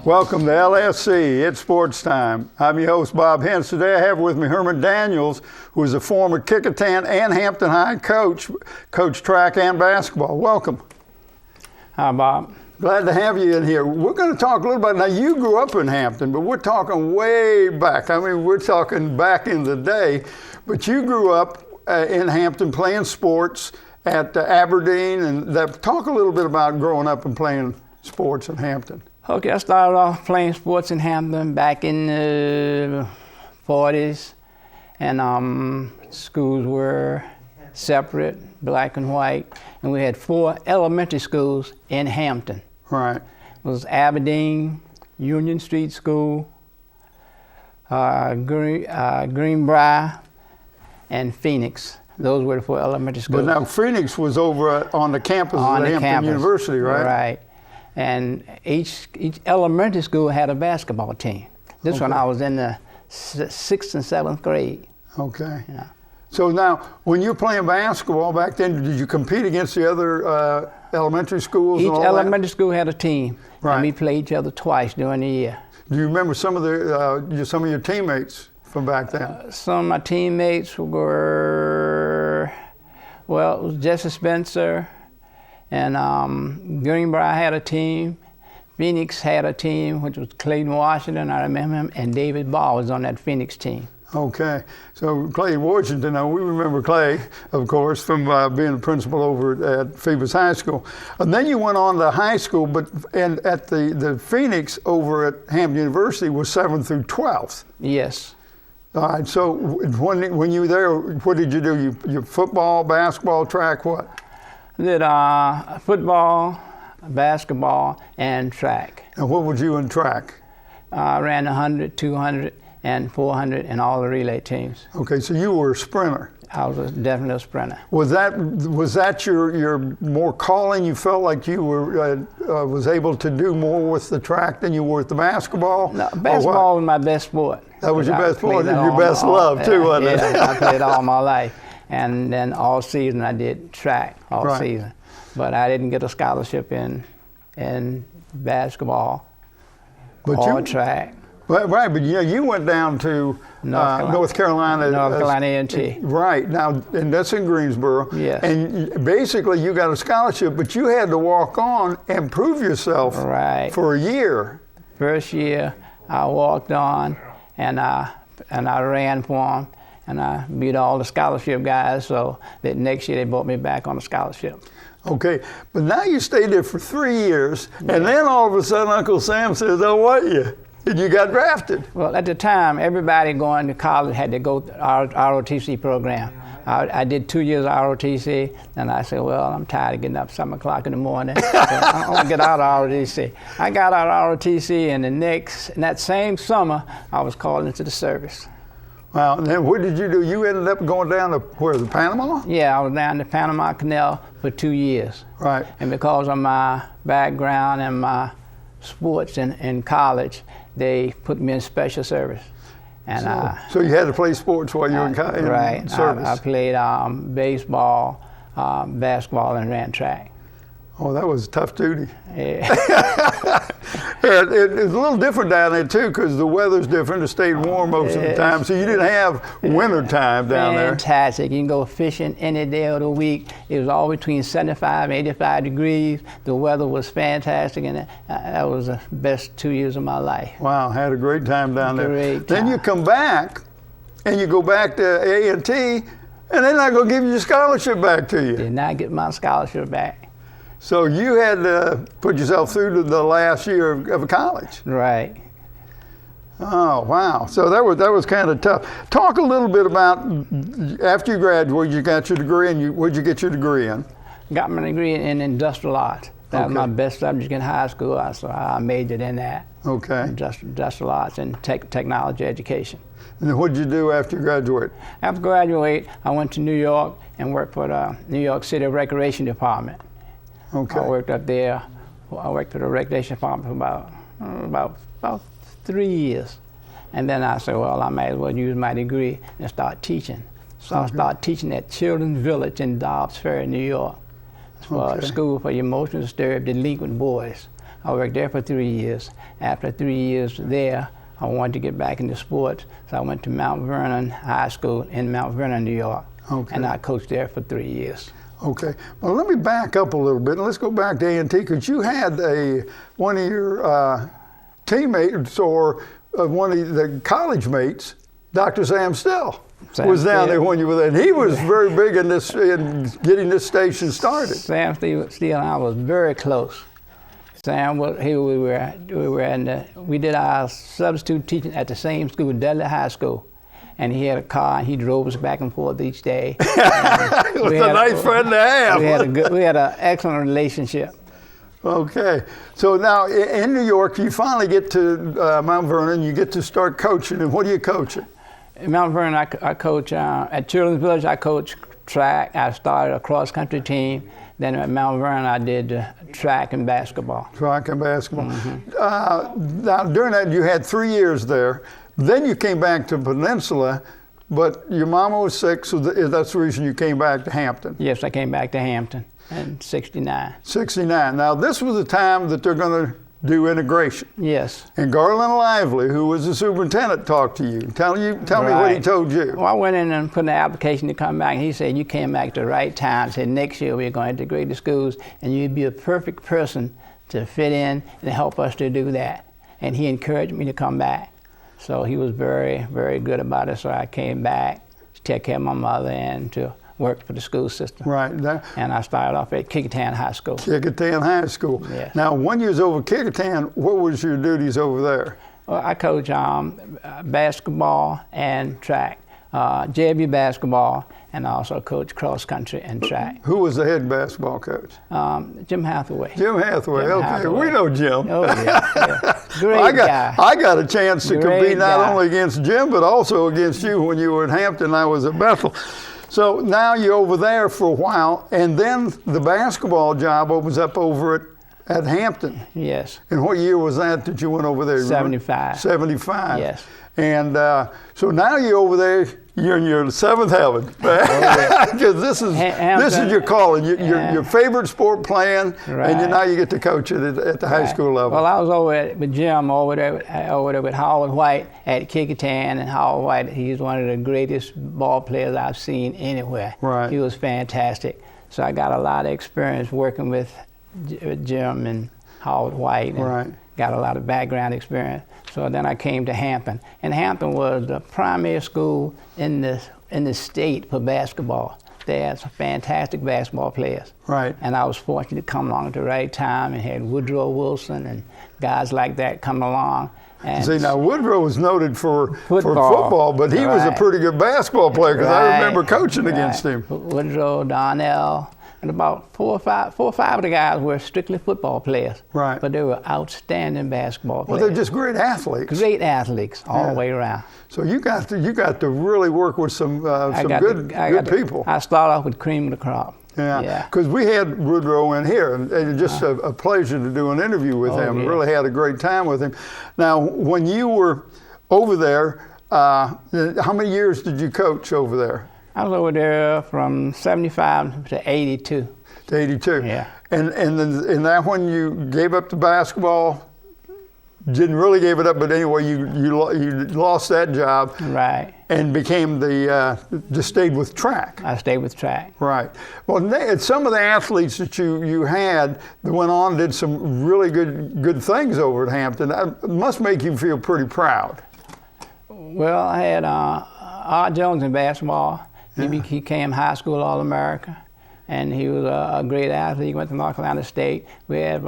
Welcome to LSC. It's Sports Time. I'm your host, Bob Hintz. Today I have with me Herman Daniels, who is a former Kecoughtan and Hampton High coach, coached track and basketball. Welcome. Hi, Bob. Glad to have you in here. We're going to talk a little bit. Now, you grew up in Hampton, but we're talking way back. I mean, we're talking back in the day. But you grew up in Hampton playing sports at Aberdeen. And talk a little bit about growing up and playing sports in Hampton. Okay, I started off playing sports in Hampton back in the 40s. And schools were separate, black and white. And we had 4 elementary schools in Hampton. Right. It was Aberdeen, Union Street School, Greenbrier, and Phoenix. Those were the 4 elementary schools. But now Phoenix was over on the campus of Hampton University, right? Right. And each elementary school had a basketball team. This one I was in the 6th and 7th grade. Okay. You know. So now, when you were playing basketball back then, did you compete against the other elementary schools? Each elementary school had a team, right. And we played each other twice during the year. Do you remember some of your teammates from back then? Some of my teammates were, well, it was Jesse Spencer, and Greenbrier had a team. Phoenix had a team, which was Clayton Washington, I remember him, and David Ball was on that Phoenix team. Okay, so Clay Washington, now we remember Clay, of course, from being the principal over at Phoebus High School. And then you went on to high school, and at the Phoenix over at Hampton University was 7th through 12th. Yes. All right, so when you were there, what did you do? You football, basketball, track, what? I did football, basketball, and track. And what was you in track? I ran 100, 200, and 400 and all the relay teams. Okay, so you were a sprinter. I was definitely a sprinter. Was that your more calling? You felt like you were was able to do more with the track than you were with the basketball? No, basketball was my best sport. That was your best sport and your best love too, wasn't it? Yeah, I played all my life. And then all season I did track all season. But I didn't get a scholarship in basketball or track. Right, but you went down to North Carolina. North Carolina A&T. Right, now, and that's in Greensboro. Yes. And basically you got a scholarship, but you had to walk on and prove yourself for a year. First year, I walked on and I ran for them, and I beat all the scholarship guys, so that next year they brought me back on a scholarship. Okay, but now you stayed there for 3 years, and then all of a sudden Uncle Sam says, I want you. And you got drafted. Well, at the time, everybody going to college had to go to our ROTC program. I did 2 years of ROTC, and I said, well, I'm tired of getting up 7 o'clock in the morning. So I want to get out of ROTC. I got out of ROTC, and in that same summer, I was called into the service. Wow, and then what did you do? You ended up going down to, where, the Panama? Yeah, I was down to Panama Canal for 2 years. Right. And because of my background and my sports in college, they put me in special service. And so you had to play sports while you were in service? Right. I played baseball, basketball, and ran track. Oh, that was tough duty. Yeah. It's a little different down there too, because the weather's different. It stayed warm most of the time, so you didn't have winter time down there. Fantastic. You can go fishing any day of the week. It was all between 75 and 85 degrees. The weather was fantastic, and that was the best 2 years of my life. Wow, had a great time down there. Great time. Then you come back, and you go back to A&T, and they're not going to give you your scholarship back to you. Did not get my scholarship back. So you had to put yourself through to the last year of college. Right. Oh, wow. So that was kind of tough. Talk a little bit about, after you graduated, you got your degree, and where'd you get your degree in? Got my degree in industrial arts. That was my best subject in high school, so I majored in that. Okay. Industrial arts and technology education. And then what did you do after you graduated? After graduate, I went to New York and worked for the New York City Recreation Department. Okay. I worked up there. I worked for the Recreation Department for about 3 years. And then I said, well, I might as well use my degree and start teaching. So I started teaching at Children's Village in Dobbs Ferry, New York. For a school for emotionally disturbed delinquent boys. I worked there for 3 years. After 3 years there, I wanted to get back into sports, so I went to Mount Vernon High School in Mount Vernon, New York. Okay. And I coached there for 3 years. Okay. Well, let me back up a little bit, and let's go back to A&T, because you had one of your teammates or one of the college mates, Dr. Sam Still, was down there when you were there. And he was very big in getting this station started. Sam Still and I was very close. Sam was here. We did our substitute teaching at the same school, Dudley High School, and he had a car and he drove us back and forth each day. It was a nice friend to have. We had an excellent relationship. Okay, so now in New York, you finally get to Mount Vernon. You get to start coaching, and what are you coaching? In Mount Vernon, I coach at Children's Village. I coach track. I started a cross-country team. Then at Mount Vernon, I did track and basketball. Track and basketball. Mm-hmm. Now, during that, you had 3 years there. Then you came back to Peninsula, but your mama was sick, so that's the reason you came back to Hampton. Yes, I came back to Hampton in '69. '69. Now, this was the time that they're going to do integration. Yes. And Garland Lively, who was the superintendent, talked to you. Tell me what he told you. Well, I went in and put in the application to come back, and he said, you came back at the right time. He said, next year we're going to integrate the schools, and you'd be a perfect person to fit in and help us to do that. And he encouraged me to come back. So he was very, very good about it. So I came back to take care of my mother and to work for the school system. Right. And I started off at Kickertown High School. Kickertown High School. Yes. Now, when you was over Kickertown, what was your duties over there? Well, I coach basketball and track, JV basketball, and I also coach cross country and track. Who was the head basketball coach? Jim Hathaway. Jim Hathaway. Okay, Hathaway. We know Jim. Oh yeah. Great guy. I got a chance to compete not only against Jim but also against you when you were at Hampton. I was at Bethel. So now you're over there for a while, and then the basketball job opens up over at Hampton. Yes. And what year was that you went over there? 75. 75. Yes. And so now you're over there, you're in your seventh heaven. Because this is your calling, your favorite sport playing, right. And now you get to coach it at the high school level. Well, I was over with Jim over there with Howard White at Kickertown, and Howard White, he's one of the greatest ball players I've seen anywhere. Right. He was fantastic. So I got a lot of experience working with Jim and Howard White, and right. Got a lot of background experience. So then I came to Hampton, and Hampton was the primary school in the state for basketball. They had some fantastic basketball players. Right. And I was fortunate to come along at the right time and had Woodrow Wilson and guys like that come along. And see, now Woodrow was noted for football, but he was a pretty good basketball player because I remember coaching against him. Woodrow, Donnell, and about four or five of the guys were strictly football players. Right. But they were outstanding basketball players. Well, they're just great athletes. Great athletes all the way around. So you got to really work with some good people. I started off with cream of the crop. Yeah, because we had Woodrow in here, and it was just a pleasure to do an interview with him. Yeah. Really had a great time with him. Now, when you were over there, how many years did you coach over there? I was over there from 75 to 82. To 82. Yeah. And then that when you gave up the basketball, didn't really give it up, but anyway, you lost that job. Right. And became just stayed with track. I stayed with track. Right. Well, some of the athletes that you had that went on and did some really good things over at Hampton. That must make you feel pretty proud. Well, I had Art Jones in basketball. He came high school All-America, and he was a great athlete. He went to North Carolina State. We had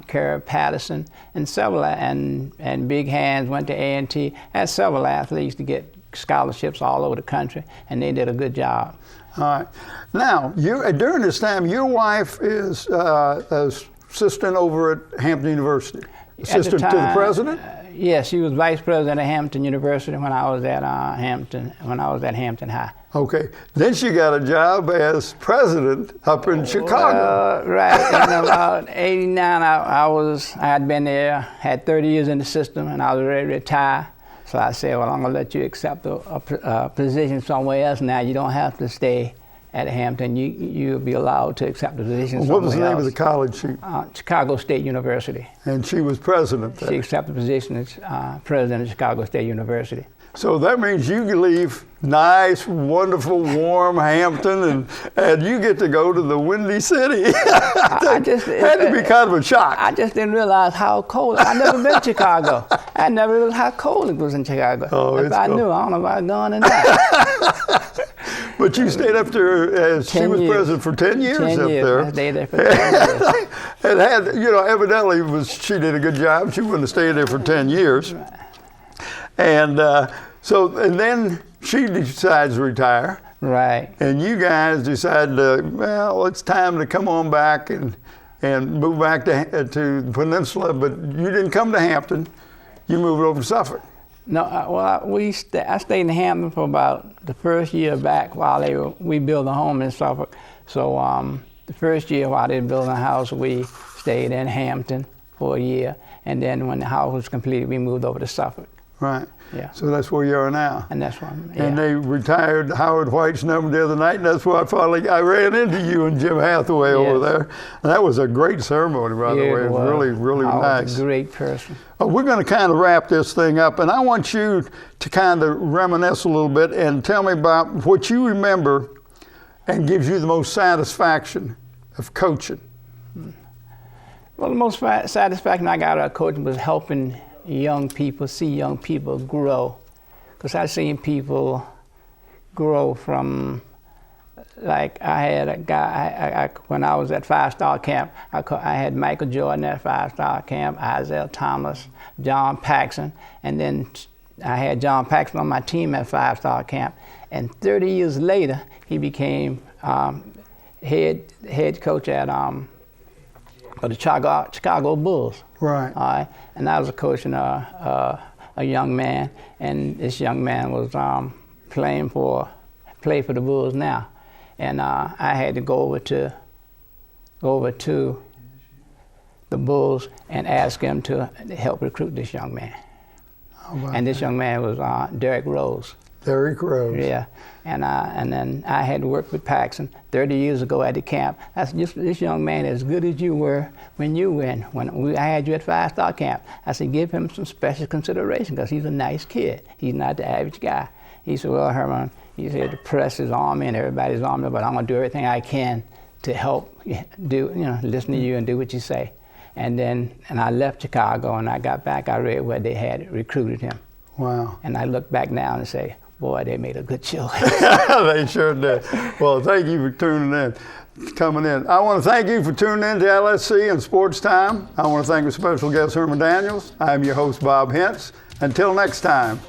Kerry Patterson and several, and Big Hands went to A&T. Had several athletes to get scholarships all over the country, and they did a good job. All right. Now, during this time, your wife is assistant over at Hampton University. Assistant to the president? Yes, she was vice president at Hampton University when I was at Hampton High. Okay. Then she got a job as president up in Chicago. Right. In about '89, I had been there, had 30 years in the system, and I was ready to retire. So I said, well, I'm going to let you accept a position somewhere else now. You don't have to stay at Hampton, you'll be allowed to accept the position. What was the name of the college? Chicago State University. And she was president there. She accepted the position as president of Chicago State University. So that means you can leave nice, wonderful, warm Hampton, and you get to go to the Windy City. Had to be kind of a shock. I just didn't realize how cold. I never been to Chicago. I never realized how cold it was in Chicago. Oh, if I knew, I don't know if I'd gone in there. But you stayed up there, she was president for 10 years 10 up years. There. I stayed there for 10 years. And had, evidently she did a good job. She wouldn't have stayed there for 10 years. Right. And and then she decides to retire. Right. And you guys decide, well, it's time to come on back and move back to the Peninsula. But you didn't come to Hampton. You moved over to Suffolk. No, I stayed in Hampton for about the first year back while we built a home in Suffolk. So the first year while they were building a house, we stayed in Hampton for a year. And then when the house was completed, we moved over to Suffolk. Right. Yeah. So that's where you are now. And that's where And they retired Howard White's number the other night, and that's why I ran into you and Jim Hathaway over there. And that was a great ceremony, by the way. It was really, really nice. Was a great person. We're going to kind of wrap this thing up, and I want you to kind of reminisce a little bit and tell me about what you remember and gives you the most satisfaction of coaching. Well, the most satisfaction I got out of coaching was helping young people, see young people grow. Because I've seen people grow from, like I had a guy, when I was at 5-star camp, I had Michael Jordan at 5-star camp, Isaiah Thomas, John Paxson, and then I had John Paxson on my team at 5-star camp. And 30 years later, he became head coach at the Chicago Bulls. Right. All right. And I was coaching a young man, and this young man was play for the Bulls now, and I had to go over to the Bulls and ask him to help recruit this young man. And this young man was Derrick Rose. Derrick Rose. Yeah, and then I had worked with Paxson 30 years ago at the camp. I said, this young man is as good as you were when you went. I had you at 5-star camp. I said, give him some special consideration because he's a nice kid. He's not the average guy. He said, well, Herman, he said, the press is on me and everybody's on me, but I'm gonna do everything I can to help listen to you and do what you say. And I left Chicago, and I got back, I read where they had recruited him. Wow. And I look back now and say, boy, they made a good choice. They sure did. Well, thank you for coming in. I want to thank you for tuning in to LSC and Sports Time. I want to thank our special guest, Herman Daniels. I'm your host, Bob Hintz. Until next time,